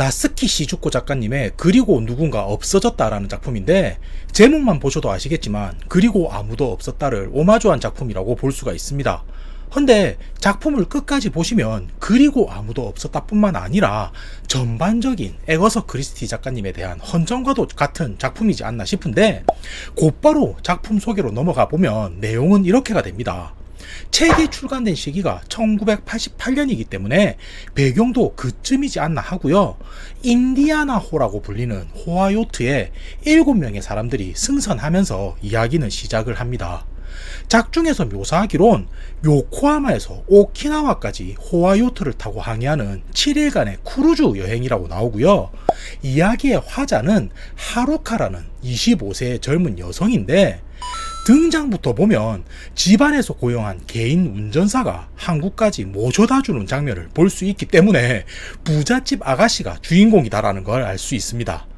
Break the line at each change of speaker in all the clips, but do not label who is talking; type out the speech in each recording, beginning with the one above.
나스키 시즈코 작가님의 그리고 누군가 없어졌다라는 작품인데, 제목만 보셔도 아시겠지만 그리고 아무도 없었다를 오마주한 작품이라고 볼 수가 있습니다. 근데 작품을 끝까지 보시면 그리고 아무도 없었다 뿐만 아니라 전반적인 에거서 크리스티 작가님에 대한 헌정과도 같은 작품이지 않나 싶은데, 곧바로 작품 소개로 넘어가 보면 내용은 이렇게가 됩니다. 책이 출간된 시기가 1988년이기 때문에 배경도 그쯤이지 않나 하고요. 인디아나호라고 불리는 호화 요트에 7명의 사람들이 승선하면서 이야기는 시작을 합니다. 작중에서 묘사하기론 요코하마에서 오키나와까지 호화 요트를 타고 항해하는 7일간의 크루즈 여행이라고 나오고요. 이야기의 화자는 하루카라는 25세의 젊은 여성인데, 등장부터 보면 집안에서 고용한 개인 운전사가 한국까지 모셔다주는 장면을 볼 수 있기 때문에 부잣집 아가씨가 주인공이다라는 걸 알 수 있습니다.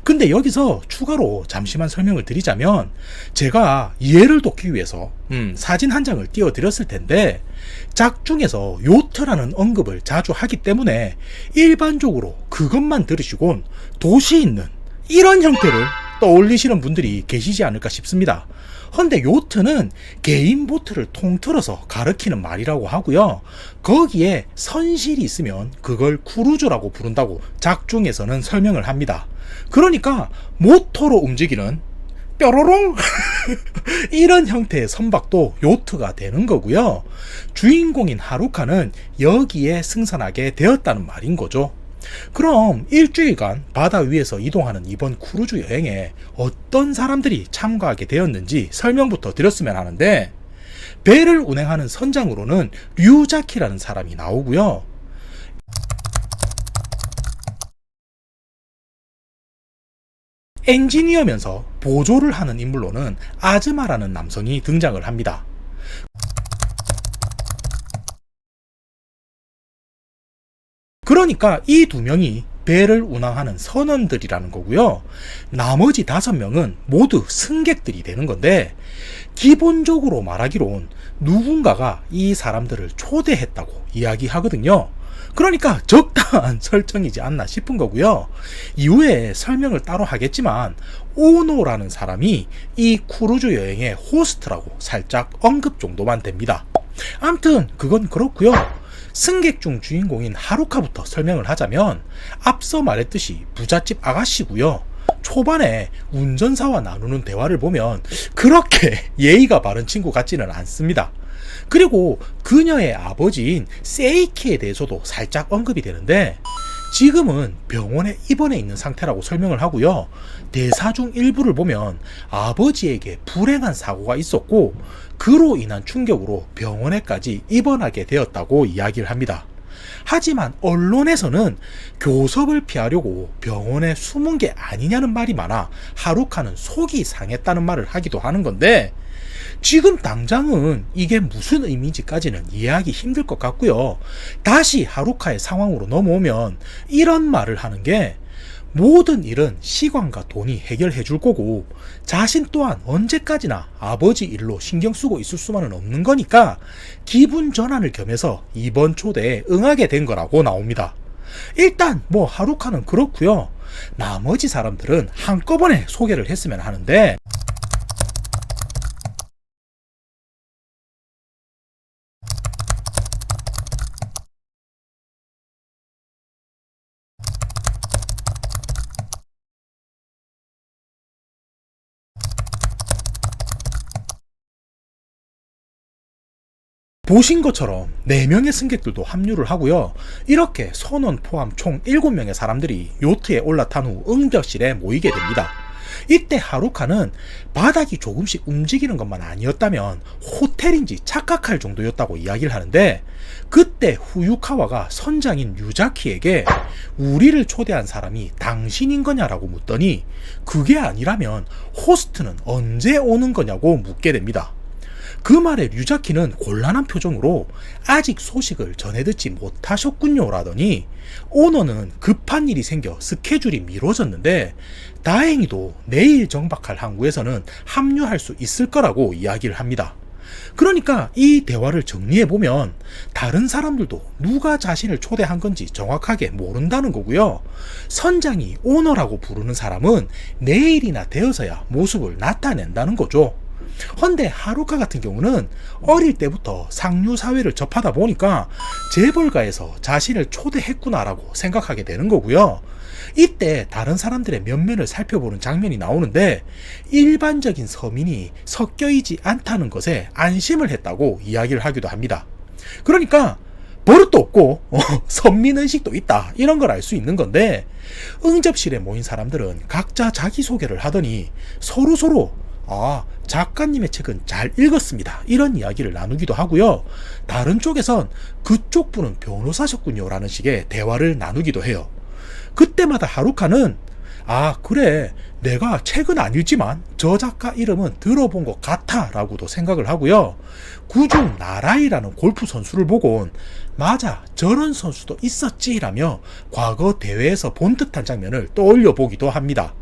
근데 여기서 추가로 잠시만 설명을 드리자면, 제가 이해를 돕기 위해서 사진 한 장을 띄워드렸을 텐데, 작중에서 요트라는 언급을 자주 하기 때문에 일반적으로 그것만 들으시곤 도시 있는 이런 형태를 떠올리시는 분들이 계시지 않을까 싶습니다. 근데 요트는 개인 보트를 통틀어서 가리키는 말이라고 하고요. 거기에 선실이 있으면 그걸 크루즈라고 부른다고 작중에서는 설명을 합니다. 그러니까 모터로 움직이는 뾰로롱 이런 형태의 선박도 요트가 되는 거고요. 주인공인 하루카는 여기에 승선하게 되었다는 말인 거죠. 그럼 일주일간 바다 위에서 이동하는 이번 크루즈 여행에 어떤 사람들이 참가하게 되었는지 설명부터 드렸으면 하는데, 배를 운행하는 선장으로는 류자키라는 사람이 나오고요. 엔지니어면서 보조를 하는 인물로는 아즈마라는 남성이 등장을 합니다. 그러니까 이 2명이 배를 운항하는 선원들이라는 거고요. 나머지 5명은 모두 승객들이 되는 건데, 기본적으로 말하기론 누군가가 이 사람들을 초대했다고 이야기하거든요. 그러니까 적당한 설정이지 않나 싶은 거고요. 이후에 설명을 따로 하겠지만 오노라는 사람이 이 크루즈 여행의 호스트라고 살짝 언급 정도만 됩니다. 아무튼 그건 그렇고요. 승객 중 주인공인 하루카부터 설명을 하자면, 앞서 말했듯이 부잣집 아가씨고요. 초반에 운전사와 나누는 대화를 보면 그렇게 예의가 바른 친구 같지는 않습니다. 그리고 그녀의 아버지인 세이키에 대해서도 살짝 언급이 되는데, 지금은 병원에 입원해 있는 상태라고 설명을 하고요. 대사 중 일부를 보면 아버지에게 불행한 사고가 있었고 그로 인한 충격으로 병원에까지 입원하게 되었다고 이야기를 합니다. 하지만 언론에서는 교섭을 피하려고 병원에 숨은 게 아니냐는 말이 많아 하루카는 속이 상했다는 말을 하기도 하는 건데, 지금 당장은 이게 무슨 의미인지까지는 이해하기 힘들 것 같고요. 다시 하루카의 상황으로 넘어오면 이런 말을 하는 게, 모든 일은 시간과 돈이 해결해 줄 거고 자신 또한 언제까지나 아버지 일로 신경 쓰고 있을 수만은 없는 거니까 기분 전환을 겸해서 이번 초대에 응하게 된 거라고 나옵니다. 일단 뭐 하루카는 그렇고요. 나머지 사람들은 한꺼번에 소개를 했으면 하는데, 보신 것처럼 4명의 승객들도 합류를 하고요. 이렇게 선원 포함 총 7명의 사람들이 요트에 올라탄 후 응접실에 모이게 됩니다. 이때 하루카는 바닥이 조금씩 움직이는 것만 아니었다면 호텔인지 착각할 정도였다고 이야기를 하는데, 그때 후유카와가 선장인 유자키에게 우리를 초대한 사람이 당신인 거냐라고 묻더니, 그게 아니라면 호스트는 언제 오는 거냐고 묻게 됩니다. 그 말에 류자키는 곤란한 표정으로 아직 소식을 전해 듣지 못하셨군요 라더니, 오너는 급한 일이 생겨 스케줄이 미뤄졌는데 다행히도 내일 정박할 항구에서는 합류할 수 있을 거라고 이야기를 합니다. 그러니까 이 대화를 정리해보면 다른 사람들도 누가 자신을 초대한 건지 정확하게 모른다는 거고요. 선장이 오너라고 부르는 사람은 내일이나 되어서야 모습을 나타낸다는 거죠. 헌데 하루카 같은 경우는 어릴 때부터 상류사회를 접하다 보니까 재벌가에서 자신을 초대했구나라고 생각하게 되는 거고요. 이때 다른 사람들의 면면을 살펴보는 장면이 나오는데 일반적인 서민이 섞여있지 않다는 것에 안심을 했다고 이야기를 하기도 합니다. 그러니까 버릇도 없고 선민의식도 있다, 이런 걸 알 수 있는 건데, 응접실에 모인 사람들은 각자 자기소개를 하더니 서로서로 작가님의 책은 잘 읽었습니다, 이런 이야기를 나누기도 하고요. 다른 쪽에선 그쪽 분은 변호사셨군요 라는 식의 대화를 나누기도 해요. 그때마다 하루카는 그래, 내가 책은 안 읽지만 저 작가 이름은 들어본 것 같아 라고도 생각을 하고요. 구중 나라이라는 골프 선수를 보곤 맞아, 저런 선수도 있었지 라며 과거 대회에서 본 듯한 장면을 떠올려 보기도 합니다.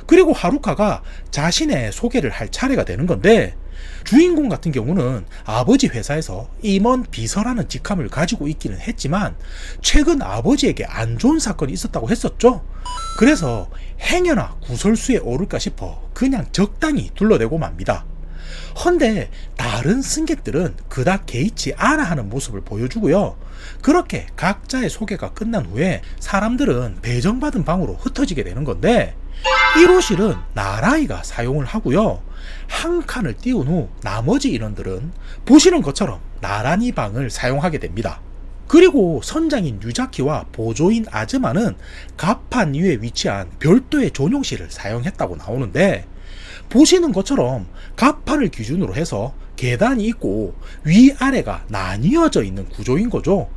그리고 하루카가 자신의 소개를 할 차례가 되는 건데, 주인공 같은 경우는 아버지 회사에서 임원 비서라는 직함을 가지고 있기는 했지만 최근 아버지에게 안 좋은 사건이 있었다고 했었죠. 그래서 행여나 구설수에 오를까 싶어 그냥 적당히 둘러대고 맙니다. 헌데 다른 승객들은 그닥 개의치 않아 하는 모습을 보여주고요. 그렇게 각자의 소개가 끝난 후에 사람들은 배정받은 방으로 흩어지게 되는 건데, 1호실은 나라이가 사용을 하고요. 한 칸을 띄운 후 나머지 인원들은 보시는 것처럼 나란히 방을 사용하게 됩니다. 그리고 선장인 유자키와 보조인 아즈마는 갑판 위에 위치한 별도의 전용실을 사용했다고 나오는데, 보시는 것처럼 갑판을 기준으로 해서 계단이 있고 위아래가 나뉘어져 있는 구조인 거죠.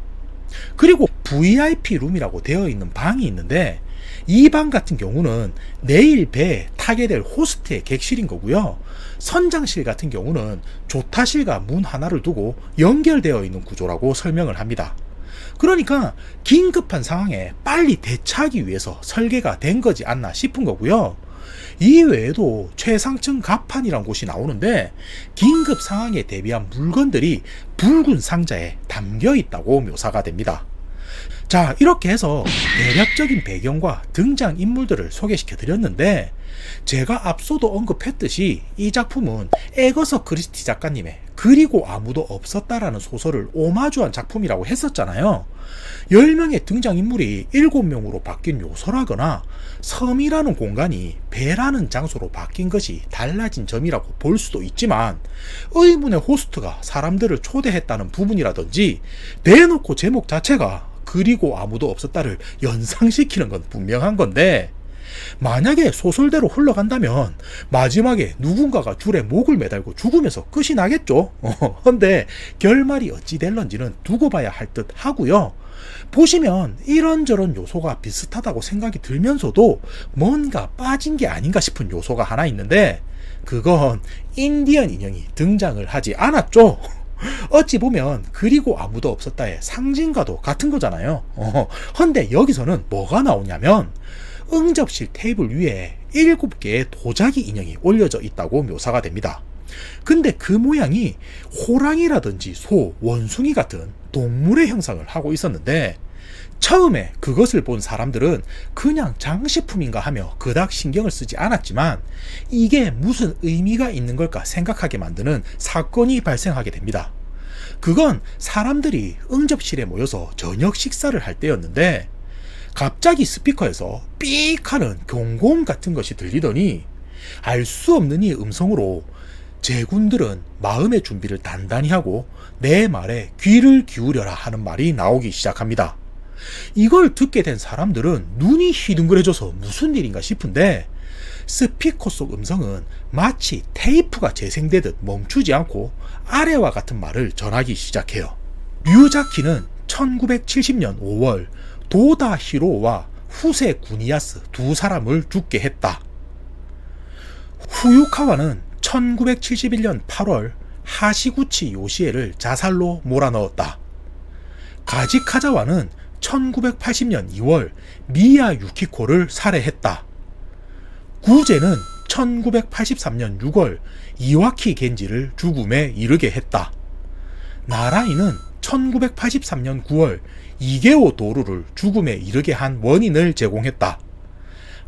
그리고 VIP 룸이라고 되어 있는 방이 있는데, 이 방 같은 경우는 내일 배에 타게 될 호스트의 객실인 거고요. 선장실 같은 경우는 조타실과 문 하나를 두고 연결되어 있는 구조라고 설명을 합니다. 그러니까 긴급한 상황에 빨리 대처하기 위해서 설계가 된 거지 않나 싶은 거고요. 이 외에도 최상층 갑판이란 곳이 나오는데, 긴급 상황에 대비한 물건들이 붉은 상자에 담겨 있다고 묘사가 됩니다. 자, 이렇게 해서 대략적인 배경과 등장인물들을 소개시켜 드렸는데, 제가 앞서도 언급했듯이 이 작품은 에거서 크리스티 작가님의 그리고 아무도 없었다라는 소설을 오마주한 작품이라고 했었잖아요. 10명의 등장인물이 7명으로 바뀐 요소라거나 섬이라는 공간이 배라는 장소로 바뀐 것이 달라진 점이라고 볼 수도 있지만, 의문의 호스트가 사람들을 초대했다는 부분이라든지 대놓고 제목 자체가 그리고 아무도 없었다를 연상시키는 건 분명한 건데, 만약에 소설대로 흘러간다면 마지막에 누군가가 줄에 목을 매달고 죽으면서 끝이 나겠죠. 근데 결말이 어찌 될런지는 두고 봐야 할 듯 하고요. 보시면 이런저런 요소가 비슷하다고 생각이 들면서도 뭔가 빠진 게 아닌가 싶은 요소가 하나 있는데, 그건 인디언 인형이 등장을 하지 않았죠. 어찌 보면 그리고 아무도 없었다의 상징과도 같은 거잖아요. 헌데 여기서는 뭐가 나오냐면, 응접실 테이블 위에 7개의 도자기 인형이 올려져 있다고 묘사가 됩니다. 근데 그 모양이 호랑이라든지 소, 원숭이 같은 동물의 형상을 하고 있었는데, 처음에 그것을 본 사람들은 그냥 장식품인가 하며 그닥 신경을 쓰지 않았지만, 이게 무슨 의미가 있는 걸까 생각하게 만드는 사건이 발생하게 됩니다. 그건 사람들이 응접실에 모여서 저녁 식사를 할 때였는데, 갑자기 스피커에서 삑 하는 경고음 같은 것이 들리더니 알 수 없는 이 음성으로 제군들은 마음의 준비를 단단히 하고 내 말에 귀를 기울여라 하는 말이 나오기 시작합니다. 이걸 듣게 된 사람들은 눈이 휘둥그레져서 무슨 일인가 싶은데, 스피커 속 음성은 마치 테이프가 재생되듯 멈추지 않고 아래와 같은 말을 전하기 시작해요. 류자키는 1970년 5월 도다 히로와 후세 구니야스 두 사람을 죽게 했다. 후유카와는 1971년 8월 하시구치 요시에를 자살로 몰아넣었다. 가지카자와는 1980년 2월 미야 유키코를 살해했다. 구제는 1983년 6월 이와키 겐지를 죽음에 이르게 했다. 나라이는 1983년 9월 이게오 도루를 죽음에 이르게 한 원인을 제공했다.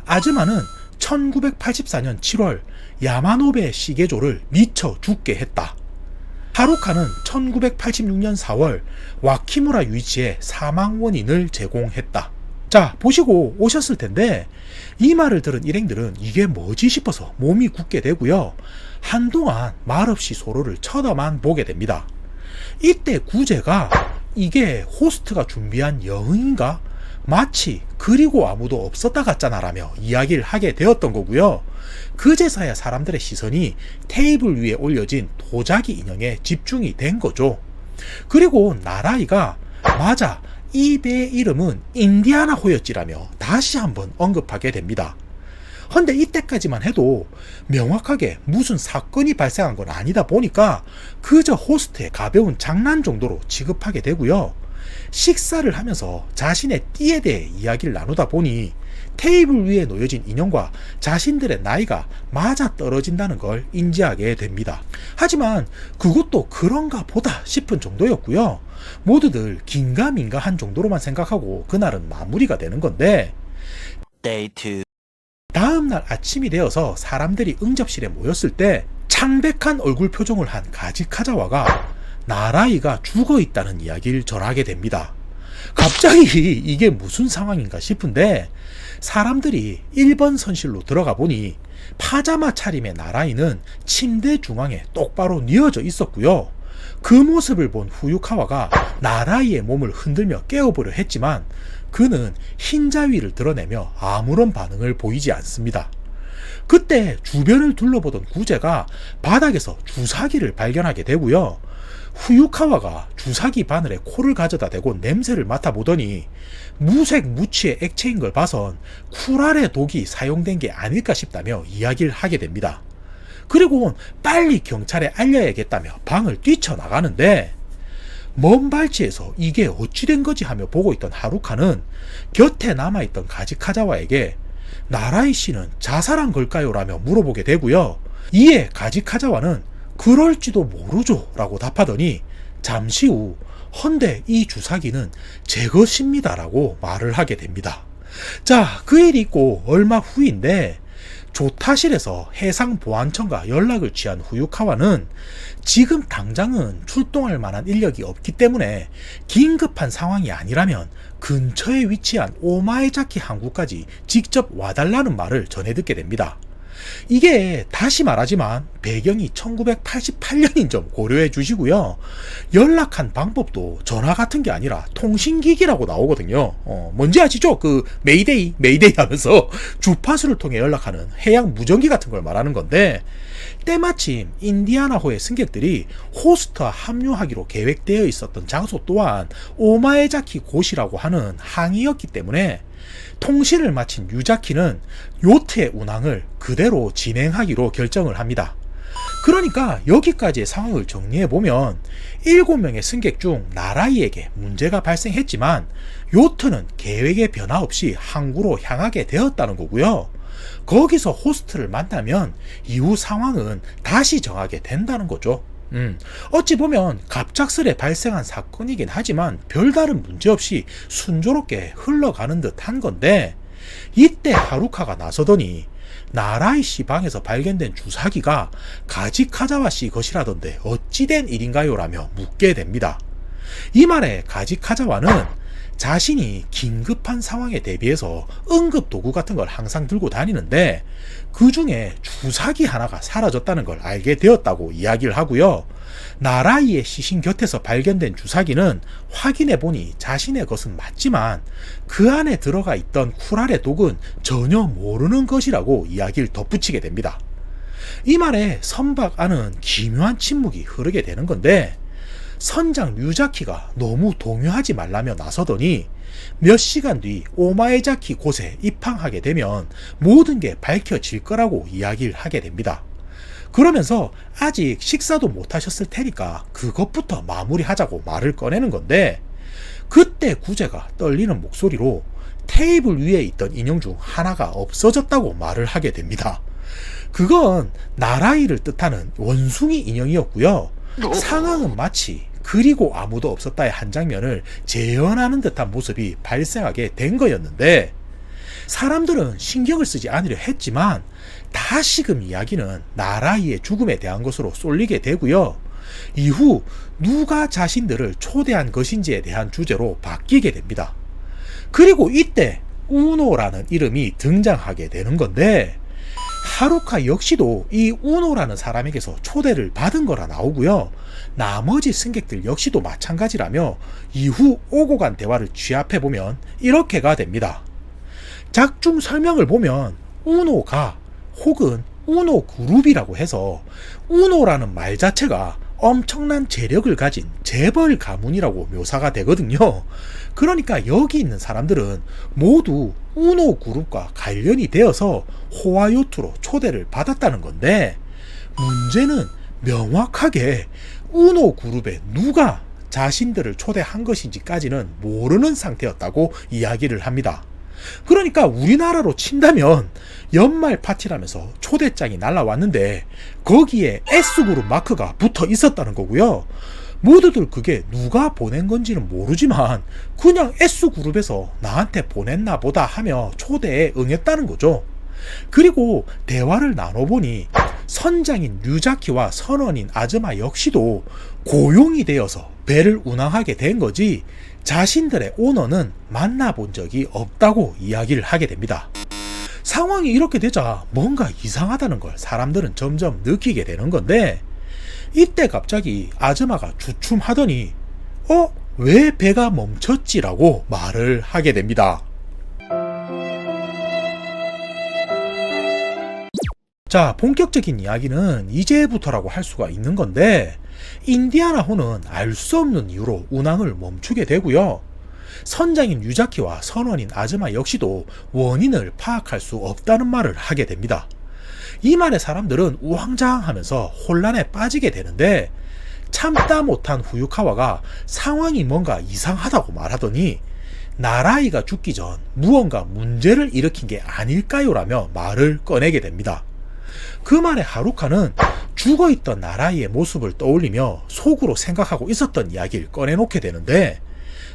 아즈마는 1984년 7월 야마노베 시게조를 미쳐 죽게 했다. 하루카는 1986년 4월 와키무라 유이치의 사망 원인을 제공했다. 자, 보시고 오셨을 텐데 이 말을 들은 일행들은 이게 뭐지 싶어서 몸이 굳게 되고요. 한동안 말없이 서로를 쳐다만 보게 됩니다. 이때 구제가 이게 호스트가 준비한 여흥인가? 마치 그리고 아무도 없었다 같잖아 라며 이야기를 하게 되었던 거고요. 그제서야 사람들의 시선이 테이블 위에 올려진 도자기 인형에 집중이 된 거죠. 그리고 나라이가 맞아, 이 배의 이름은 인디아나호였지라며 다시 한번 언급하게 됩니다. 헌데 이때까지만 해도 명확하게 무슨 사건이 발생한 건 아니다 보니까 그저 호스트의 가벼운 장난 정도로 취급하게 되고요. 식사를 하면서 자신의 띠에 대해 이야기를 나누다 보니 테이블 위에 놓여진 인형과 자신들의 나이가 맞아 떨어진다는 걸 인지하게 됩니다. 하지만 그것도 그런가 보다 싶은 정도였고요. 모두들 긴가민가한 정도로만 생각하고 그날은 마무리가 되는 건데,
Day 2.
다음날 아침이 되어서 사람들이 응접실에 모였을 때 창백한 얼굴 표정을 한 가지카자와가 나라이가 죽어 있다는 이야기를 전하게 됩니다. 갑자기 이게 무슨 상황인가 싶은데 사람들이 1번 선실로 들어가 보니 파자마 차림의 나라이는 침대 중앙에 똑바로 뉘어져 있었고요. 그 모습을 본 후유카와가 나라이의 몸을 흔들며 깨워보려 했지만 그는 흰자위를 드러내며 아무런 반응을 보이지 않습니다. 그때 주변을 둘러보던 구제가 바닥에서 주사기를 발견하게 되고요. 후유카와가 주사기 바늘에 코를 가져다 대고 냄새를 맡아보더니 무색 무취의 액체인 걸 봐선 쿠랄의 독이 사용된 게 아닐까 싶다며 이야기를 하게 됩니다. 그리고 빨리 경찰에 알려야겠다며 방을 뛰쳐나가는데 먼 발치에서 이게 어찌 된 거지 하며 보고 있던 하루카는 곁에 남아있던 가지카자와에게 나라이 씨는 자살한 걸까요? 라며 물어보게 되고요. 이에 가지카자와는 그럴지도 모르죠 라고 답하더니 잠시 후 헌데 이 주사기는 제 것입니다 라고 말을 하게 됩니다. 자, 그 일이 있고 얼마 후인데 조타실에서 해상보안청과 연락을 취한 후유카와는 지금 당장은 출동할 만한 인력이 없기 때문에 긴급한 상황이 아니라면 근처에 위치한 오마에자키 항구까지 직접 와달라는 말을 전해 듣게 됩니다. 이게 다시 말하지만 배경이 1988년인 점 고려해 주시고요. 연락한 방법도 전화 같은 게 아니라 통신기기라고 나오거든요. 뭔지 아시죠? 그 메이데이 하면서 주파수를 통해 연락하는 해양 무전기 같은 걸 말하는 건데 때마침 인디아나호의 승객들이 호스트와 합류하기로 계획되어 있었던 장소 또한 오마에자키 곳이라고 하는 항이었기 때문에 통신을 마친 유자키는 요트의 운항을 그대로 진행하기로 결정을 합니다. 그러니까 여기까지의 상황을 정리해보면 7명의 승객 중 나라이에게 문제가 발생했지만 요트는 계획의 변화 없이 항구로 향하게 되었다는 거고요. 거기서 호스트를 만나면 이후 상황은 다시 정하게 된다는 거죠. 어찌 보면 갑작스레 발생한 사건이긴 하지만 별다른 문제 없이 순조롭게 흘러가는 듯한 건데 이때 하루카가 나서더니 나라이 씨 방에서 발견된 주사기가 가지카자와 씨 것이라던데 어찌된 일인가요? 라며 묻게 됩니다. 이 말에 가지카자와는 자신이 긴급한 상황에 대비해서 응급 도구 같은 걸 항상 들고 다니는데 그 중에 주사기 하나가 사라졌다는 걸 알게 되었다고 이야기를 하고요. 나라이의 시신 곁에서 발견된 주사기는 확인해보니 자신의 것은 맞지만 그 안에 들어가 있던 쿠랄의 독은 전혀 모르는 것이라고 이야기를 덧붙이게 됩니다. 이 말에 선박 안은 기묘한 침묵이 흐르게 되는 건데 선장 류자키가 너무 동요하지 말라며 나서더니 몇 시간 뒤 오마에자키 곳에 입항하게 되면 모든 게 밝혀질 거라고 이야기를 하게 됩니다. 그러면서 아직 식사도 못 하셨을 테니까 그것부터 마무리하자고 말을 꺼내는 건데 그때 구제가 떨리는 목소리로 테이블 위에 있던 인형 중 하나가 없어졌다고 말을 하게 됩니다. 그건 나라이를 뜻하는 원숭이 인형이었고요. 상황은 마치 그리고 아무도 없었다의 한 장면을 재현하는 듯한 모습이 발생하게 된 거였는데, 사람들은 신경을 쓰지 않으려 했지만 다시금 이야기는 나라이의 죽음에 대한 것으로 쏠리게 되고요. 이후 누가 자신들을 초대한 것인지에 대한 주제로 바뀌게 됩니다. 그리고 이때 우노라는 이름이 등장하게 되는 건데, 하루카 역시도 이 우노라는 사람에게서 초대를 받은 거라 나오고요. 나머지 승객들 역시도 마찬가지라며 이후 오고 간 대화를 취합해보면 이렇게가 됩니다. 작중 설명을 보면 우노가 혹은 우노 그룹이라고 해서, 우노라는 말 자체가 엄청난 재력을 가진 재벌 가문이라고 묘사가 되거든요. 그러니까 여기 있는 사람들은 모두 우노 그룹과 관련이 되어서 호와요트로 초대를 받았다는 건데, 문제는 명확하게 우노 그룹에 누가 자신들을 초대한 것인지까지는 모르는 상태였다고 이야기를 합니다. 그러니까 우리나라로 친다면 연말 파티라면서 초대장이 날라왔는데 거기에 S그룹 마크가 붙어 있었다는 거고요. 모두들 그게 누가 보낸 건지는 모르지만 그냥 S그룹에서 나한테 보냈나 보다 하며 초대에 응했다는 거죠. 그리고 대화를 나눠보니 선장인 류자키와 선원인 아즈마 역시도 고용이 되어서 배를 운항하게 된 거지, 자신들의 오너는 만나본 적이 없다고 이야기를 하게 됩니다. 상황이 이렇게 되자 뭔가 이상하다는 걸 사람들은 점점 느끼게 되는 건데, 이때 갑자기 아즈마가 주춤하더니 왜 배가 멈췄지라고 말을 하게 됩니다. 자, 본격적인 이야기는 이제부터라고 할 수가 있는 건데, 인디아나호는 알 수 없는 이유로 운항을 멈추게 되고요. 선장인 유자키와 선원인 아즈마 역시도 원인을 파악할 수 없다는 말을 하게 됩니다. 이 말에 사람들은 우왕좌왕하면서 혼란에 빠지게 되는데, 참다 못한 후유카와가 상황이 뭔가 이상하다고 말하더니 나라이가 죽기 전 무언가 문제를 일으킨 게 아닐까요? 라며 말을 꺼내게 됩니다. 그 말에 하루카는 죽어있던 나라이의 모습을 떠올리며 속으로 생각하고 있었던 이야기를 꺼내놓게 되는데,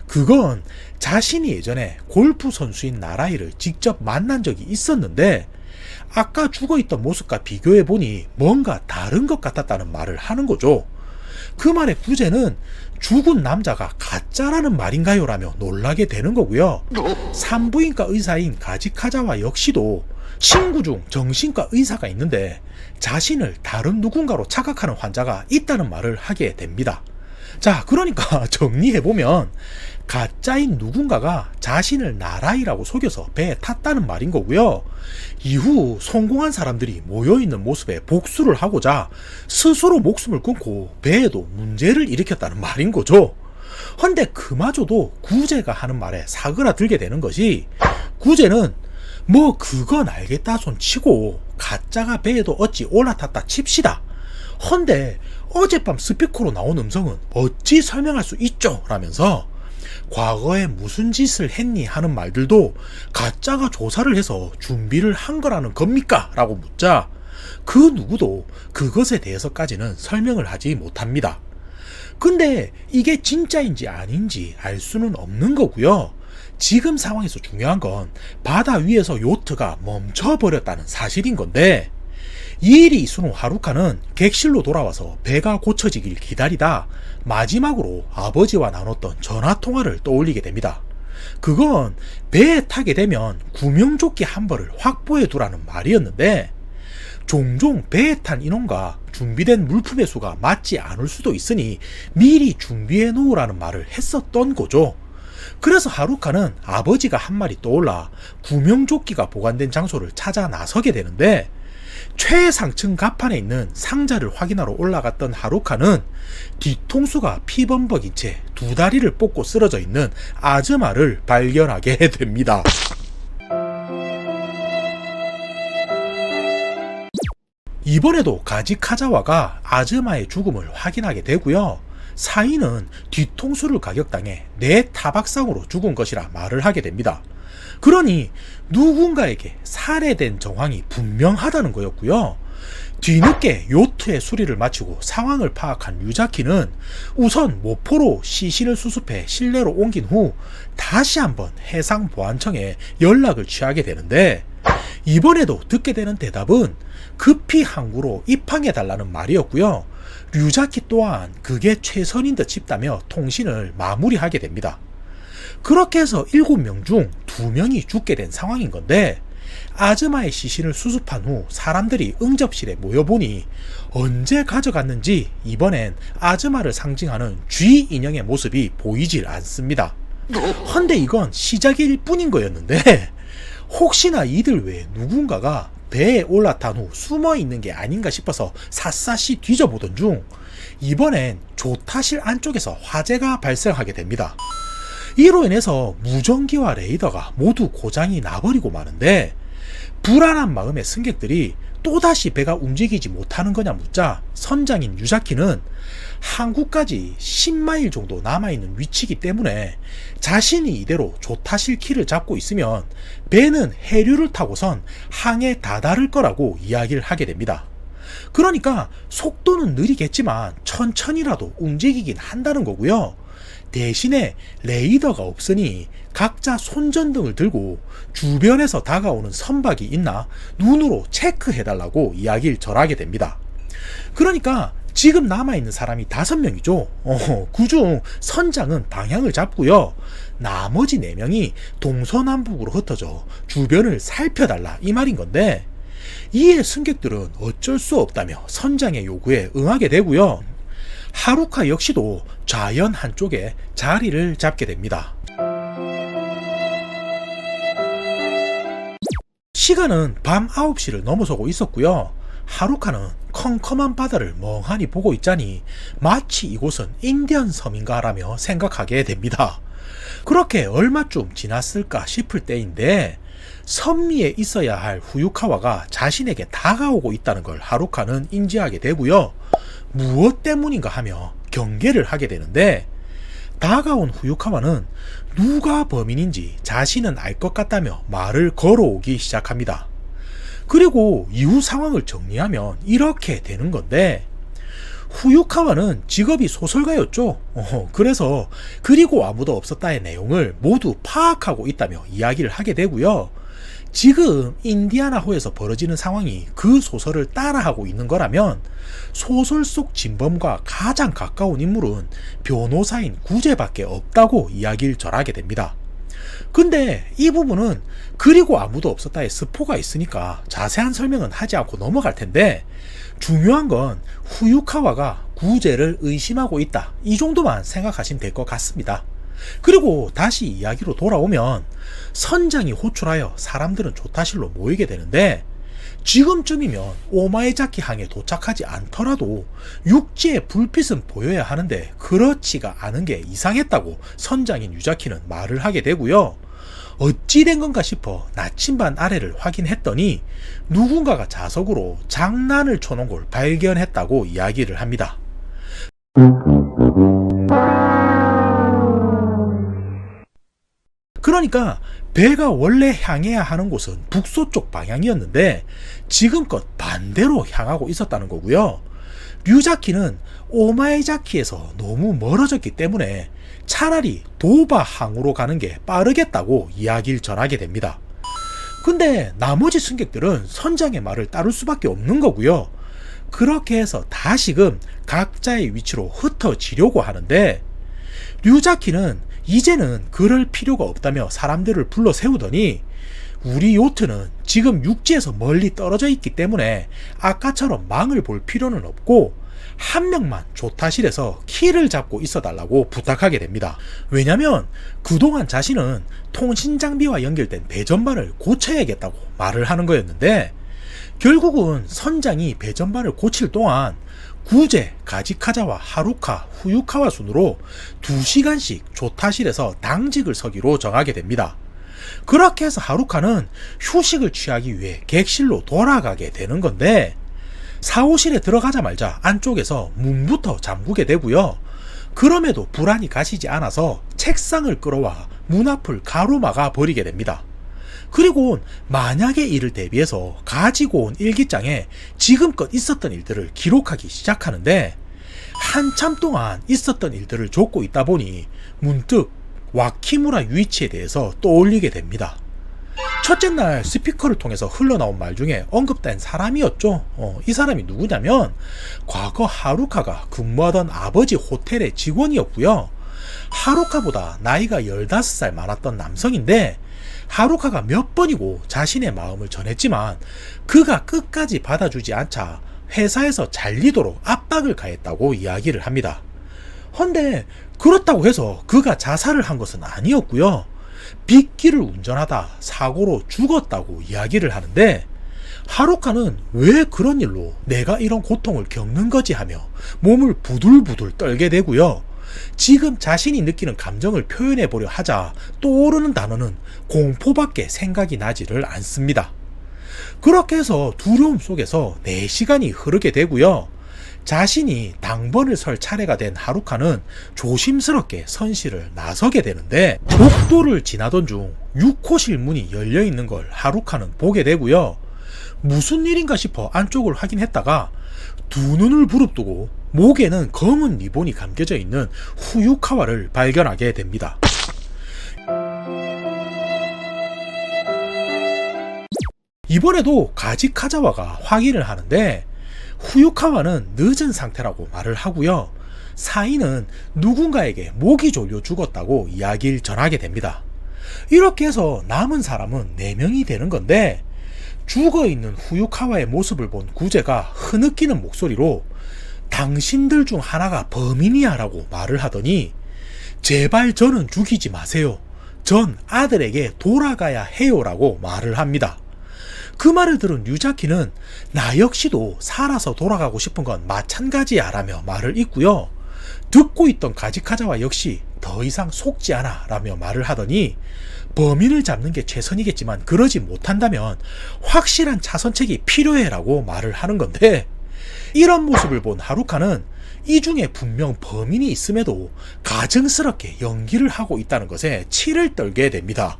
그건 자신이 예전에 골프 선수인 나라이를 직접 만난 적이 있었는데 아까 죽어있던 모습과 비교해보니 뭔가 다른 것 같았다는 말을 하는 거죠. 그 말의 구제는 죽은 남자가 가짜라는 말인가요? 라며 놀라게 되는 거고요. 산부인과 의사인 가지카자와 역시도 친구 중 정신과 의사가 있는데 자신을 다른 누군가로 착각하는 환자가 있다는 말을 하게 됩니다. 자, 그러니까 정리해보면 가짜인 누군가가 자신을 나라이라고 속여서 배에 탔다는 말인 거고요. 이후 성공한 사람들이 모여있는 모습에 복수를 하고자 스스로 목숨을 끊고 배에도 문제를 일으켰다는 말인 거죠. 헌데 그마저도 구제가 하는 말에 사그라들게 되는 것이, 구제는 뭐 그건 알겠다 손 치고 가짜가 배에도 어찌 올라탔다 칩시다. 헌데 어젯밤 스피커로 나온 음성은 어찌 설명할 수 있죠? 라면서 과거에 무슨 짓을 했니? 하는 말들도 가짜가 조사를 해서 준비를 한 거라는 겁니까? 라고 묻자 그 누구도 그것에 대해서까지는 설명을 하지 못합니다. 근데 이게 진짜인지 아닌지 알 수는 없는 거고요. 지금 상황에서 중요한 건 바다 위에서 요트가 멈춰버렸다는 사실인 건데, 이 일이 있은 후 하루카는 객실로 돌아와서 배가 고쳐지길 기다리다 마지막으로 아버지와 나눴던 전화통화를 떠올리게 됩니다. 그건 배에 타게 되면 구명조끼 한 벌을 확보해 두라는 말이었는데, 종종 배에 탄 인원과 준비된 물품의 수가 맞지 않을 수도 있으니 미리 준비해 놓으라는 말을 했었던 거죠. 그래서 하루카는 아버지가 한 말이 떠올라 구명조끼가 보관된 장소를 찾아 나서게 되는데, 최상층 갑판에 있는 상자를 확인하러 올라갔던 하루카는 뒤통수가 피범벅인 채 두 다리를 뻗고 쓰러져 있는 아즈마를 발견하게 됩니다. 이번에도 가지카자와가 아즈마의 죽음을 확인하게 되고요. 사인은 뒤통수를 가격당해 내 타박상으로 죽은 것이라 말을 하게 됩니다. 그러니 누군가에게 살해된 정황이 분명하다는 거였고요. 뒤늦게 요트의 수리를 마치고 상황을 파악한 류자키는 우선 모포로 시신을 수습해 실내로 옮긴 후 다시 한번 해상보안청에 연락을 취하게 되는데, 이번에도 듣게 되는 대답은 급히 항구로 입항해달라는 말이었고요. 류자키 또한 그게 최선인 듯 싶다며 통신을 마무리하게 됩니다. 그렇게 해서 7명 중 2명이 죽게 된 상황인 건데, 아즈마의 시신을 수습한 후 사람들이 응접실에 모여보니 언제 가져갔는지 이번엔 아즈마를 상징하는 쥐 인형의 모습이 보이질 않습니다. 헌데 이건 시작일 뿐인 거였는데, 혹시나 이들 외에 누군가가 배에 올라탄 후 숨어 있는 게 아닌가 싶어서 샅샅이 뒤져보던 중 이번엔 조타실 안쪽에서 화재가 발생하게 됩니다. 이로 인해서 무전기와 레이더가 모두 고장이 나버리고 마는데, 불안한 마음의 승객들이 또다시 배가 움직이지 못하는 거냐 묻자 선장인 유자키는 항구까지 10마일 정도 남아있는 위치이기 때문에 자신이 이대로 조타실 키를 잡고 있으면 배는 해류를 타고선 항에 다다를 거라고 이야기를 하게 됩니다. 그러니까 속도는 느리겠지만 천천히라도 움직이긴 한다는 거고요. 대신에 레이더가 없으니 각자 손전등을 들고 주변에서 다가오는 선박이 있나 눈으로 체크해달라고 이야기를 전하게 됩니다. 그러니까 지금 남아있는 사람이 5명이죠. 그중 선장은 방향을 잡고요. 나머지 4명이 동서남북으로 흩어져 주변을 살펴달라 이 말인 건데, 이에 승객들은 어쩔 수 없다며 선장의 요구에 응하게 되고요. 하루카 역시도 좌연 한쪽에 자리를 잡게 됩니다. 시간은 밤 9시를 넘어서고 있었고요. 하루카는 컴컴한 바다를 멍하니 보고 있자니 마치 이곳은 인디언 섬인가 라며 생각하게 됩니다. 그렇게 얼마쯤 지났을까 싶을 때인데, 섬 위에 있어야 할 후유카와가 자신에게 다가오고 있다는 걸 하루카는 인지하게 되고요. 무엇 때문인가 하며 경계를 하게 되는데, 다가온 후유카와는 누가 범인인지 자신은 알 것 같다며 말을 걸어오기 시작합니다. 그리고 이후 상황을 정리하면 이렇게 되는 건데, 후유카와는 직업이 소설가였죠. 그래서 그리고 아무도 없었다의 내용을 모두 파악하고 있다며 이야기를 하게 되고요. 지금 인디아나호에서 벌어지는 상황이 그 소설을 따라하고 있는 거라면 소설 속 진범과 가장 가까운 인물은 변호사인 구제밖에 없다고 이야기를 전하게 됩니다. 근데 이 부분은 그리고 아무도 없었다의 스포가 있으니까 자세한 설명은 하지 않고 넘어갈 텐데, 중요한 건 후유카와가 구제를 의심하고 있다, 이 정도만 생각하시면 될 것 같습니다. 그리고 다시 이야기로 돌아오면 선장이 호출하여 사람들은 조타실로 모이게 되는데, 지금쯤이면 오마에자키 항에 도착하지 않더라도 육지에 불빛은 보여야 하는데 그렇지가 않은 게 이상했다고 선장인 유자키는 말을 하게 되고요. 어찌 된 건가 싶어 나침반 아래를 확인했더니 누군가가 자석으로 장난을 쳐놓은 걸 발견했다고 이야기를 합니다. 그러니까 배가 원래 향해야 하는 곳은 북서쪽 방향이었는데 지금껏 반대로 향하고 있었다는 거고요. 류자키는 오마에자키에서 너무 멀어졌기 때문에 차라리 도바항으로 가는 게 빠르겠다고 이야기를 전하게 됩니다. 근데 나머지 승객들은 선장의 말을 따를 수밖에 없는 거고요. 그렇게 해서 다시금 각자의 위치로 흩어지려고 하는데, 류자키는 이제는 그럴 필요가 없다며 사람들을 불러 세우더니, 우리 요트는 지금 육지에서 멀리 떨어져 있기 때문에 아까처럼 망을 볼 필요는 없고 한 명만 조타실에서 키를 잡고 있어 달라고 부탁하게 됩니다. 왜냐면 그동안 자신은 통신 장비와 연결된 배전반을 고쳐야겠다고 말을 하는 거였는데, 결국은 선장이 배전반을 고칠 동안 구제, 가지카자와 하루카, 후유카와 순으로 2시간씩 조타실에서 당직을 서기로 정하게 됩니다. 그렇게 해서 하루카는 휴식을 취하기 위해 객실로 돌아가게 되는 건데, 사호실에 들어가자마자 안쪽에서 문부터 잠그게 되고요. 그럼에도 불안이 가시지 않아서 책상을 끌어와 문 앞을 가로막아 버리게 됩니다. 그리고 만약의 일을 대비해서 가지고 온 일기장에 지금껏 있었던 일들을 기록하기 시작하는데, 한참 동안 있었던 일들을 적고 있다 보니 문득 와키무라 유이치에 대해서 떠올리게 됩니다. 첫째 날 스피커를 통해서 흘러나온 말 중에 언급된 사람이었죠. 이 사람이 누구냐면 과거 하루카가 근무하던 아버지 호텔의 직원이었고요. 하루카보다 나이가 15살 많았던 남성인데, 하루카가 몇 번이고 자신의 마음을 전했지만 그가 끝까지 받아주지 않자 회사에서 잘리도록 압박을 가했다고 이야기를 합니다. 헌데 그렇다고 해서 그가 자살을 한 것은 아니었고요. 빗길을 운전하다 사고로 죽었다고 이야기를 하는데, 하루카는 왜 그런 일로 내가 이런 고통을 겪는 거지 하며 몸을 부들부들 떨게 되고요. 지금 자신이 느끼는 감정을 표현해 보려 하자 떠오르는 단어는 공포밖에 생각이 나지를 않습니다. 그렇게 해서 두려움 속에서 4시간이 흐르게 되고요. 자신이 당번을 설 차례가 된 하루카는 조심스럽게 선실을 나서게 되는데, 복도를 지나던 중 6호실 문이 열려 있는 걸 하루카는 보게 되고요. 무슨 일인가 싶어 안쪽을 확인했다가 두 눈을 부릅뜨고 목에는 검은 리본이 감겨져 있는 후유카와를 발견하게 됩니다. 이번에도 가지카자와가 확인을 하는데, 후유카와는 늦은 상태라고 말을 하고요. 사인은 누군가에게 목이 졸려 죽었다고 이야기를 전하게 됩니다. 이렇게 해서 남은 사람은 4명이 되는 건데, 죽어있는 후유카와의 모습을 본 구제가 흐느끼는 목소리로 당신들 중 하나가 범인이야 라고 말을 하더니, 제발 저는 죽이지 마세요. 전 아들에게 돌아가야 해요 라고 말을 합니다. 그 말을 들은 유자키는 나 역시도 살아서 돌아가고 싶은 건 마찬가지야 라며 말을 잇고요. 듣고 있던 가지카자와 역시 더 이상 속지 않아 라며 말을 하더니, 범인을 잡는 게 최선이겠지만 그러지 못한다면 확실한 차선책이 필요해 라고 말을 하는 건데, 이런 모습을 본 하루카는 이 중에 분명 범인이 있음에도 가증스럽게 연기를 하고 있다는 것에 치를 떨게 됩니다.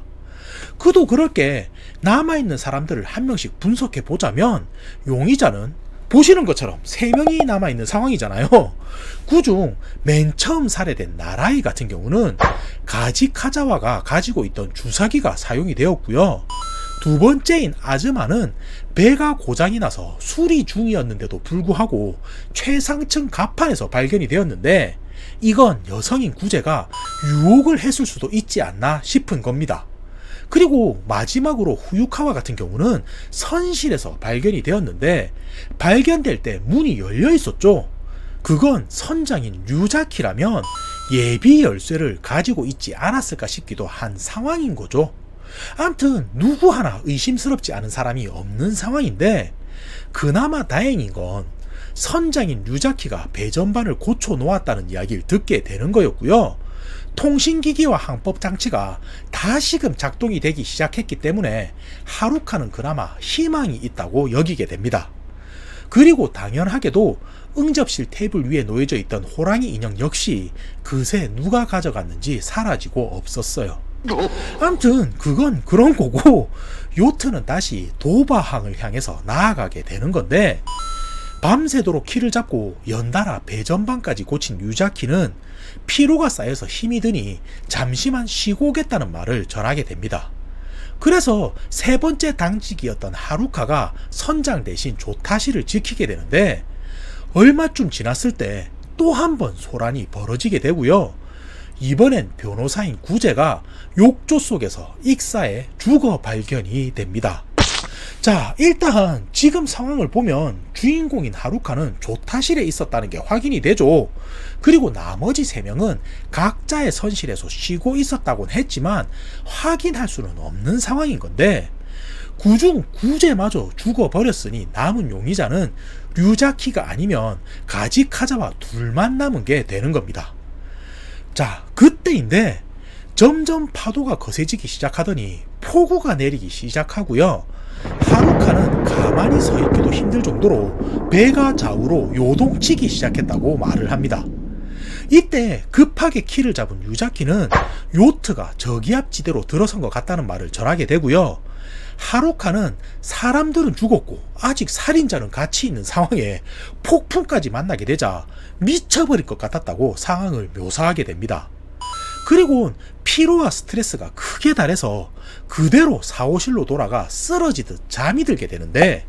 그도 그럴 게 남아있는 사람들을 한 명씩 분석해 보자면, 용의자는 보시는 것처럼 3명이 남아있는 상황이잖아요. 그중 맨 처음 살해된 나라이 같은 경우는 가지카자와가 가지고 있던 주사기가 사용이 되었고요. 두 번째인 아즈마는 배가 고장이 나서 수리 중이었는데도 불구하고 최상층 갑판에서 발견이 되었는데, 이건 여성인 구제가 유혹을 했을 수도 있지 않나 싶은 겁니다. 그리고 마지막으로 후유카와 같은 경우는 선실에서 발견이 되었는데, 발견될 때 문이 열려 있었죠. 그건 선장인 류자키라면 예비 열쇠를 가지고 있지 않았을까 싶기도 한 상황인 거죠. 아무튼 누구 하나 의심스럽지 않은 사람이 없는 상황인데, 그나마 다행인 건 선장인 류자키가 배전반을 고쳐 놓았다는 이야기를 듣게 되는 거였고요. 통신기기와 항법장치가 다시금 작동이 되기 시작했기 때문에 하루카는 그나마 희망이 있다고 여기게 됩니다. 그리고 당연하게도 응접실 테이블 위에 놓여져 있던 호랑이 인형 역시 그새 누가 가져갔는지 사라지고 없었어요. 아무튼 그건 그런 거고, 요트는 다시 도바항을 향해서 나아가게 되는 건데, 밤새도록 키를 잡고 연달아 배전반까지 고친 유자키는 피로가 쌓여서 힘이 드니 잠시만 쉬고 오겠다는 말을 전하게 됩니다. 그래서 세 번째 당직이었던 하루카가 선장 대신 조타시를 지키게 되는데, 얼마쯤 지났을 때 또 한 번 소란이 벌어지게 되고요. 이번엔 변호사인 구제가 욕조 속에서 익사에 죽어 발견이 됩니다. 자, 일단 지금 상황을 보면 주인공인 하루카는 조타실에 있었다는 게 확인이 되죠. 그리고 나머지 3명은 각자의 선실에서 쉬고 있었다곤 했지만 확인할 수는 없는 상황인 건데, 그중 구제마저 죽어버렸으니 남은 용의자는 류자키가 아니면 가지카자와 둘만 남은 게 되는 겁니다. 자, 그때인데 점점 파도가 거세지기 시작하더니 폭우가 내리기 시작하고요. 하루카는 가만히 서 있기도 힘들 정도로 배가 좌우로 요동치기 시작했다고 말을 합니다. 이때 급하게 키를 잡은 유자키는 요트가 저기압지대로 들어선 것 같다는 말을 전하게 되고요. 하루카는 사람들은 죽었고 아직 살인자는 같이 있는 상황에 폭풍까지 만나게 되자 미쳐버릴 것 같았다고 상황을 묘사하게 됩니다. 그리고 피로와 스트레스가 크게 달해서 그대로 사호실로 돌아가 쓰러지듯 잠이 들게 되는데,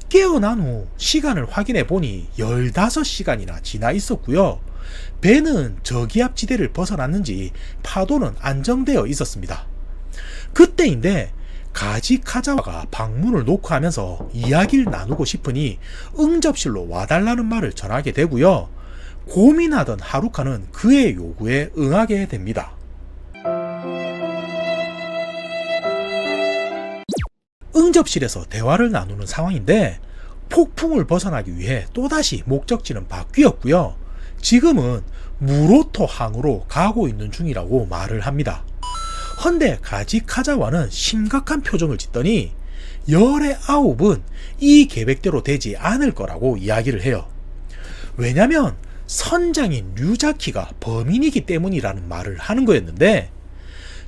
깨어난 후 시간을 확인해 보니 15시간이나 지나 있었고요. 배는 저기압지대를 벗어났는지 파도는 안정되어 있었습니다. 그때인데 가지카자와가 방문을 놓고 하면서 이야기를 나누고 싶으니 응접실로 와달라는 말을 전하게 되고요. 고민하던 하루카는 그의 요구에 응하게 됩니다. 응접실에서 대화를 나누는 상황인데, 폭풍을 벗어나기 위해 또다시 목적지는 바뀌었고요. 지금은 무로토 항으로 가고 있는 중이라고 말을 합니다. 헌데 가지카자와는 심각한 표정을 짓더니 열의 9은 이 계획대로 되지 않을 거라고 이야기를 해요. 왜냐면 선장인 류자키가 범인이기 때문이라는 말을 하는 거였는데,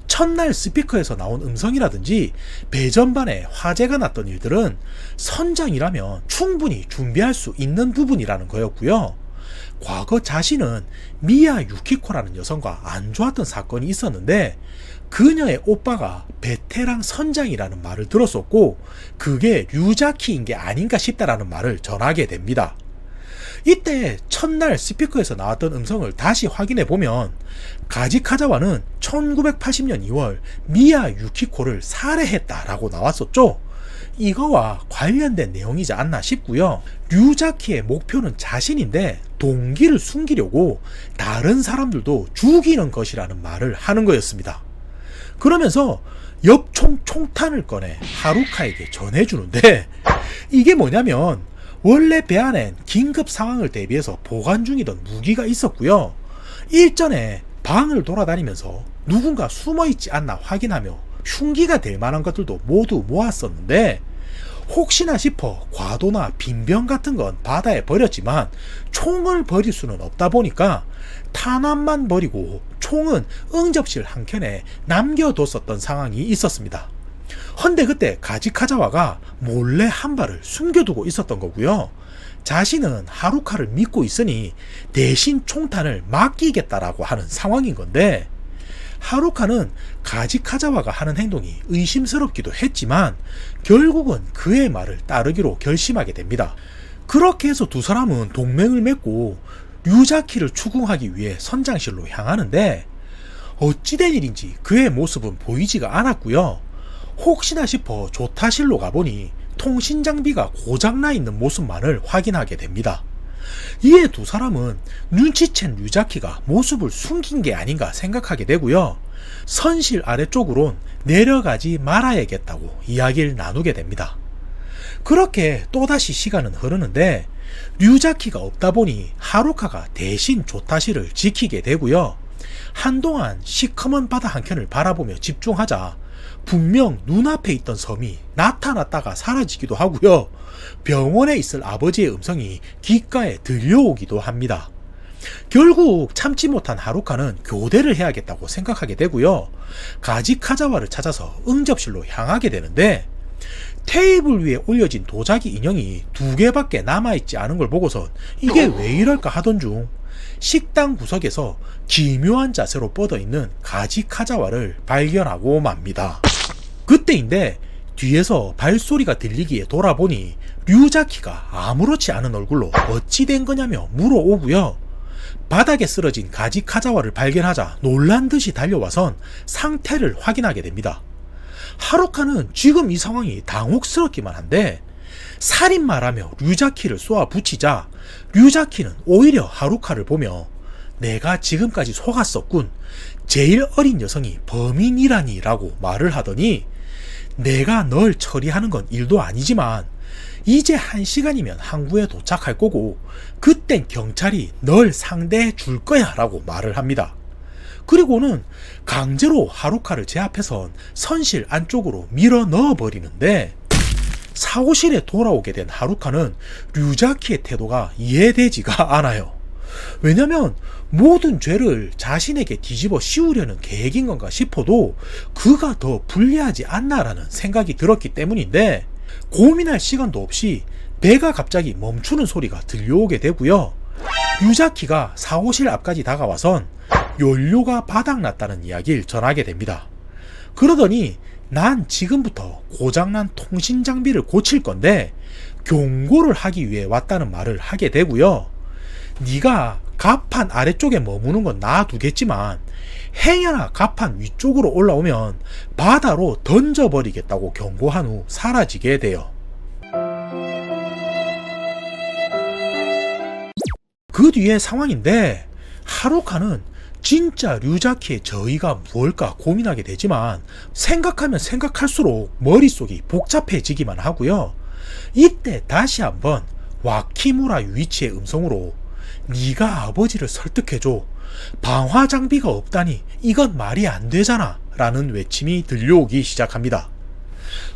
첫날 스피커에서 나온 음성이라든지 배전반에 화재가 났던 일들은 선장이라면 충분히 준비할 수 있는 부분이라는 거였고요. 과거 자신은 미야 유키코라는 여성과 안 좋았던 사건이 있었는데, 그녀의 오빠가 베테랑 선장이라는 말을 들었었고 그게 류자키인 게 아닌가 싶다라는 말을 전하게 됩니다. 이때 첫날 스피커에서 나왔던 음성을 다시 확인해 보면 가지카자와는 1980년 2월 미야 유키코를 살해했다라고 나왔었죠. 이거와 관련된 내용이지 않나 싶고요. 류자키의 목표는 자신인데 동기를 숨기려고 다른 사람들도 죽이는 것이라는 말을 하는 거였습니다. 그러면서 엽총 총탄을 꺼내 하루카에게 전해주는데, 이게 뭐냐면 원래 배 안엔 긴급 상황을 대비해서 보관 중이던 무기가 있었고요. 일전에 방을 돌아다니면서 누군가 숨어있지 않나 확인하며 흉기가 될 만한 것들도 모두 모았었는데, 혹시나 싶어 과도나 빈병 같은 건 바다에 버렸지만 총을 버릴 수는 없다 보니까 탄환만 버리고 총은 응접실 한켠에 남겨뒀었던 상황이 있었습니다. 헌데 그때 가지카자와가 몰래 한 발을 숨겨두고 있었던 거고요. 자신은 하루카를 믿고 있으니 대신 총탄을 맡기겠다라고 하는 상황인 건데, 하루카는 가지카자와가 하는 행동이 의심스럽기도 했지만 결국은 그의 말을 따르기로 결심하게 됩니다. 그렇게 해서 두 사람은 동맹을 맺고 류자키를 추궁하기 위해 선장실로 향하는데, 어찌된 일인지 그의 모습은 보이지가 않았고요. 혹시나 싶어 조타실로 가보니 통신장비가 고장나 있는 모습만을 확인하게 됩니다. 이에 두 사람은 눈치챈 류자키가 모습을 숨긴 게 아닌가 생각하게 되고요. 선실 아래쪽으론 내려가지 말아야겠다고 이야기를 나누게 됩니다. 그렇게 또다시 시간은 흐르는데 류자키가 없다 보니 하루카가 대신 조타실을 지키게 되고요. 한동안 시커먼 바다 한켠을 바라보며 집중하자 분명 눈앞에 있던 섬이 나타났다가 사라지기도 하고요. 병원에 있을 아버지의 음성이 귓가에 들려오기도 합니다. 결국 참지 못한 하루카는 교대를 해야겠다고 생각하게 되고요. 가지카자와를 찾아서 응접실로 향하게 되는데, 테이블 위에 올려진 도자기 인형이 2개밖에 남아있지 않은 걸 보고선 이게 왜 이럴까 하던 중 식당 구석에서 기묘한 자세로 뻗어있는 가지카자와를 발견하고 맙니다. 그때인데 뒤에서 발소리가 들리기에 돌아보니 류자키가 아무렇지 않은 얼굴로 어찌 된 거냐며 물어오고요. 바닥에 쓰러진 가지카자와를 발견하자 놀란 듯이 달려와선 상태를 확인하게 됩니다. 하루카는 지금 이 상황이 당혹스럽기만 한데, 살인마라며 류자키를 쏘아 붙이자 류자키는 오히려 하루카를 보며 내가 지금까지 속았었군, 제일 어린 여성이 범인이라니 라고 말을 하더니, 내가 널 처리하는 건 일도 아니지만 이제 1시간이면 항구에 도착할 거고 그땐 경찰이 널 상대해 줄 거야 라고 말을 합니다. 그리고는 강제로 하루카를 제압해선 선실 안쪽으로 밀어 넣어버리는데, 사고실에 돌아오게 된 하루카는 류자키의 태도가 이해되지가 않아요. 왜냐면 모든 죄를 자신에게 뒤집어 씌우려는 계획인 건가 싶어도 그가 더 불리하지 않나라는 생각이 들었기 때문인데, 고민할 시간도 없이 배가 갑자기 멈추는 소리가 들려오게 되고요. 유자키가 사호실 앞까지 다가와선 연료가 바닥났다는 이야기를 전하게 됩니다. 그러더니 난 지금부터 고장난 통신 장비를 고칠 건데 경고를 하기 위해 왔다는 말을 하게 되고요. 네가 갑판 아래쪽에 머무는 건 놔두겠지만 행여나 갑판 위쪽으로 올라오면 바다로 던져버리겠다고 경고한 후 사라지게 돼요. 그 뒤의 상황인데, 하루카는 진짜 류자키의 저의가 무엇일까 고민하게 되지만 생각하면 생각할수록 머릿속이 복잡해지기만 하고요. 이때 다시 한번 와키무라 유이치의 음성으로 네가 아버지를 설득해줘, 방화 장비가 없다니 이건 말이 안 되잖아 라는 외침이 들려오기 시작합니다.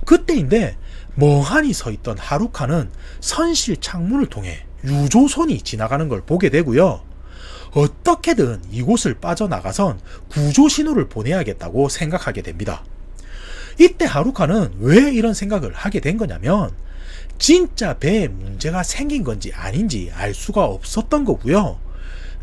그때인데 멍하니 서있던 하루카는 선실 창문을 통해 유조선이 지나가는 걸 보게 되고요. 어떻게든 이곳을 빠져나가선 구조 신호를 보내야겠다고 생각하게 됩니다. 이때 하루카는 왜 이런 생각을 하게 된 거냐면 진짜 배에 문제가 생긴 건지 아닌지 알 수가 없었던 거고요.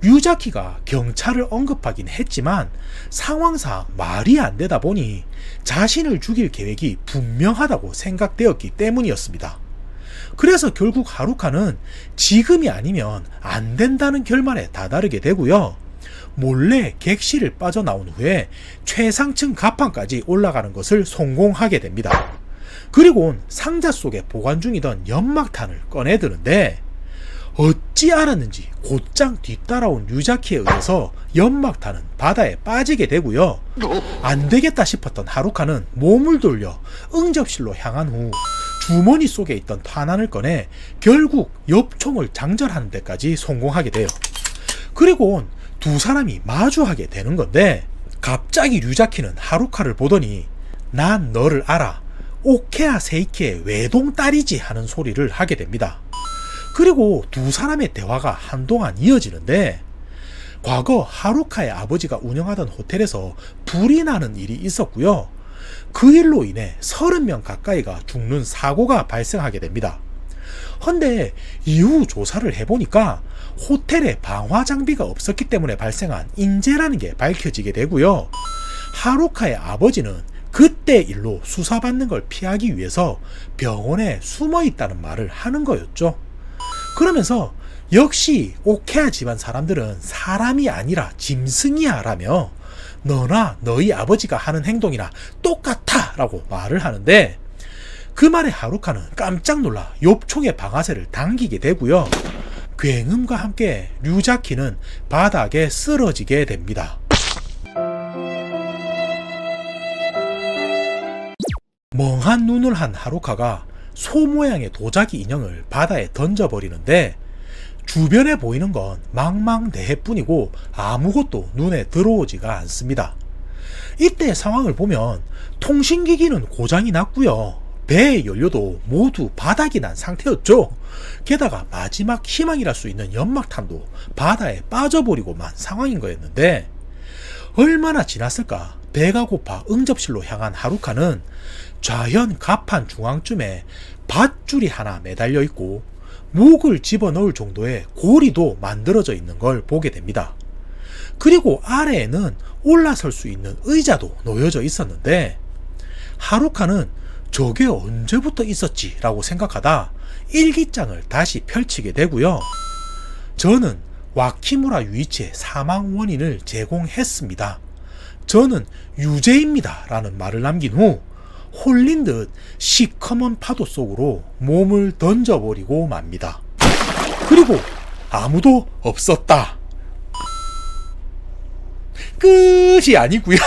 류자키가 경찰을 언급하긴 했지만 상황상 말이 안 되다 보니 자신을 죽일 계획이 분명하다고 생각되었기 때문이었습니다. 그래서 결국 하루카는 지금이 아니면 안 된다는 결말에 다다르게 되고요. 몰래 객실을 빠져나온 후에 최상층 갑판까지 올라가는 것을 성공하게 됩니다. 그리고 상자 속에 보관 중이던 연막탄을 꺼내드는데 어찌 알았는지 곧장 뒤따라온 유자키에 의해서 연막탄은 바다에 빠지게 되고요. 안 되겠다 싶었던 하루카는 몸을 돌려 응접실로 향한 후 주머니 속에 있던 탄환을 꺼내 결국 엽총을 장전하는 데까지 성공하게 돼요. 그리고 두 사람이 마주하게 되는 건데, 갑자기 류자키는 하루카를 보더니 난 너를 알아, 오케아 세이키의 외동딸이지 하는 소리를 하게 됩니다. 그리고 두 사람의 대화가 한동안 이어지는데, 과거 하루카의 아버지가 운영하던 호텔에서 불이 나는 일이 있었고요. 그 일로 인해 30명 가까이가 죽는 사고가 발생하게 됩니다. 헌데 이후 조사를 해보니까 호텔에 방화 장비가 없었기 때문에 발생한 인재라는 게 밝혀지게 되고요. 하루카의 아버지는 그때 일로 수사받는 걸 피하기 위해서 병원에 숨어 있다는 말을 하는 거였죠. 그러면서 역시 오케아 집안 사람들은 사람이 아니라 짐승이야 라며 너나 너희 아버지가 하는 행동이나 똑같아 라고 말을 하는데, 그 말에 하루카는 깜짝 놀라 엽총의 방아쇠를 당기게 되고요. 굉음과 함께 류자키는 바닥에 쓰러지게 됩니다. 멍한 눈을 한 하루카가 소 모양의 도자기 인형을 바다에 던져버리는데 주변에 보이는 건 망망대해뿐이고 아무것도 눈에 들어오지가 않습니다. 이때 상황을 보면 통신기기는 고장이 났고요. 배의 연료도 모두 바닥이 난 상태였죠. 게다가 마지막 희망이랄 수 있는 연막탄도 바다에 빠져버리고 만 상황인 거였는데, 얼마나 지났을까 배가 고파 응접실로 향한 하루카는 좌현 갑판 중앙쯤에 밧줄이 하나 매달려 있고 목을 집어넣을 정도의 고리도 만들어져 있는 걸 보게 됩니다. 그리고 아래에는 올라설 수 있는 의자도 놓여져 있었는데, 하루카는 저게 언제부터 있었지 라고 생각하다 일기장을 다시 펼치게 되고요. 저는 와키무라 유이치의 사망 원인을 제공했습니다. 저는 유죄입니다 라는 말을 남긴 후 홀린 듯 시커먼 파도 속으로 몸을 던져버리고 맙니다. 그리고 아무도 없었다. 끝이 아니고요.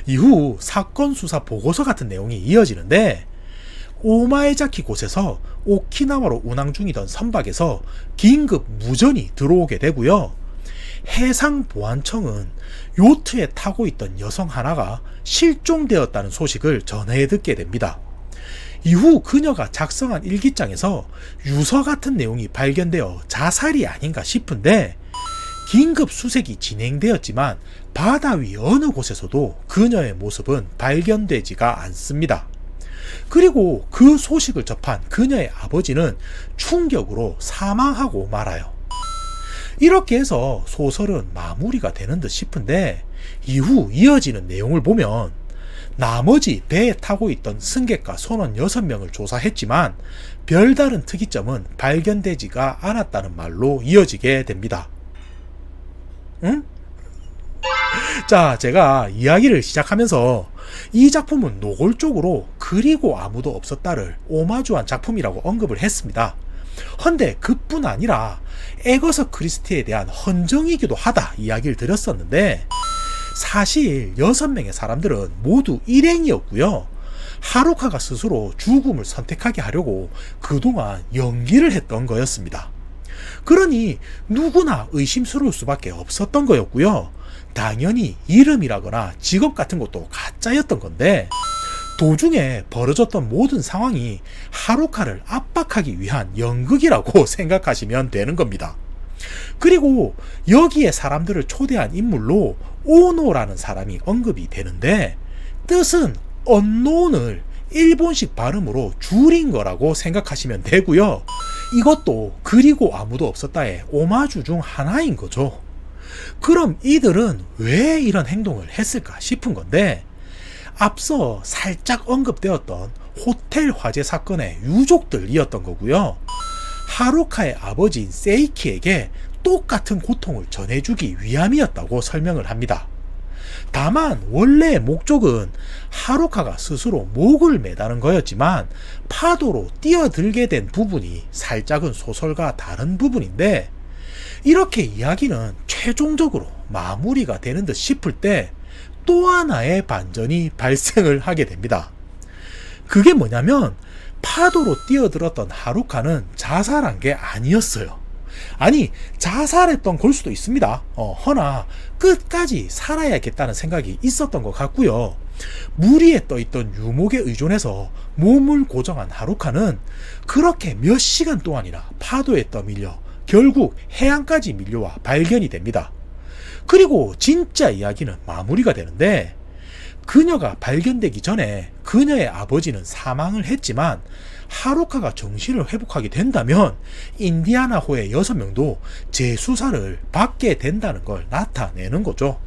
이후 사건 수사 보고서 같은 내용이 이어지는데, 오마에자키 곳에서 오키나와로 운항 중이던 선박에서 긴급 무전이 들어오게 되고요. 해상보안청은 요트에 타고 있던 여성 하나가 실종되었다는 소식을 전해 듣게 됩니다. 이후 그녀가 작성한 일기장에서 유서 같은 내용이 발견되어 자살이 아닌가 싶은데 긴급 수색이 진행되었지만 바다 위 어느 곳에서도 그녀의 모습은 발견되지가 않습니다. 그리고 그 소식을 접한 그녀의 아버지는 충격으로 사망하고 말아요. 이렇게 해서 소설은 마무리가 되는 듯 싶은데 이후 이어지는 내용을 보면 나머지 배에 타고 있던 승객과 선원 6명을 조사했지만 별다른 특이점은 발견되지가 않았다는 말로 이어지게 됩니다. 응? 자, 제가 이야기를 시작하면서 이 작품은 노골적으로 그리고 아무도 없었다를 오마주한 작품이라고 언급을 했습니다. 헌데 그뿐 아니라 에거서 크리스티에 대한 헌정이기도 하다 이야기를 드렸었는데 사실 6명의 사람들은 모두 일행이었고요. 하루카가 스스로 죽음을 선택하게 하려고 그동안 연기를 했던 거였습니다. 그러니 누구나 의심스러울 수밖에 없었던 거였고요. 당연히 이름이라거나 직업 같은 것도 가짜였던 건데 도중에 벌어졌던 모든 상황이 하루카를 압박하기 위한 연극이라고 생각하시면 되는 겁니다. 그리고 여기에 사람들을 초대한 인물로 오노라는 사람이 언급이 되는데 뜻은 언노운을 일본식 발음으로 줄인 거라고 생각하시면 되고요. 이것도 그리고 아무도 없었다의 오마주 중 하나인 거죠. 그럼 이들은 왜 이런 행동을 했을까 싶은 건데 앞서 살짝 언급되었던 호텔 화재 사건의 유족들이었던 거고요. 하루카의 아버지인 세이키에게 똑같은 고통을 전해주기 위함이었다고 설명을 합니다. 다만 원래의 목적은 하루카가 스스로 목을 매다는 거였지만 파도로 뛰어들게 된 부분이 살짝은 소설과 다른 부분인데 이렇게 이야기는 최종적으로 마무리가 되는 듯 싶을 때 또 하나의 반전이 발생을 하게 됩니다. 그게 뭐냐면 파도로 뛰어들었던 하루카는 자살한 게 아니었어요. 아니 자살했던 걸 수도 있습니다. 허나 끝까지 살아야겠다는 생각이 있었던 것 같고요. 물 위에 떠있던 유목에 의존해서 몸을 고정한 하루카는 그렇게 몇 시간 동안이나 파도에 떠밀려 결국 해안까지 밀려와 발견이 됩니다. 그리고 진짜 이야기는 마무리가 되는데 그녀가 발견되기 전에 그녀의 아버지는 사망을 했지만 하루카가 정신을 회복하게 된다면 인디아나호의 6명도 재수사를 받게 된다는 걸 나타내는 거죠.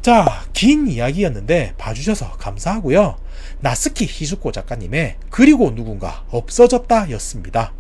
자, 긴 이야기였는데 봐주셔서 감사하고요. 나스키 히즈코 작가님의 그리고 누군가 없어졌다 였습니다.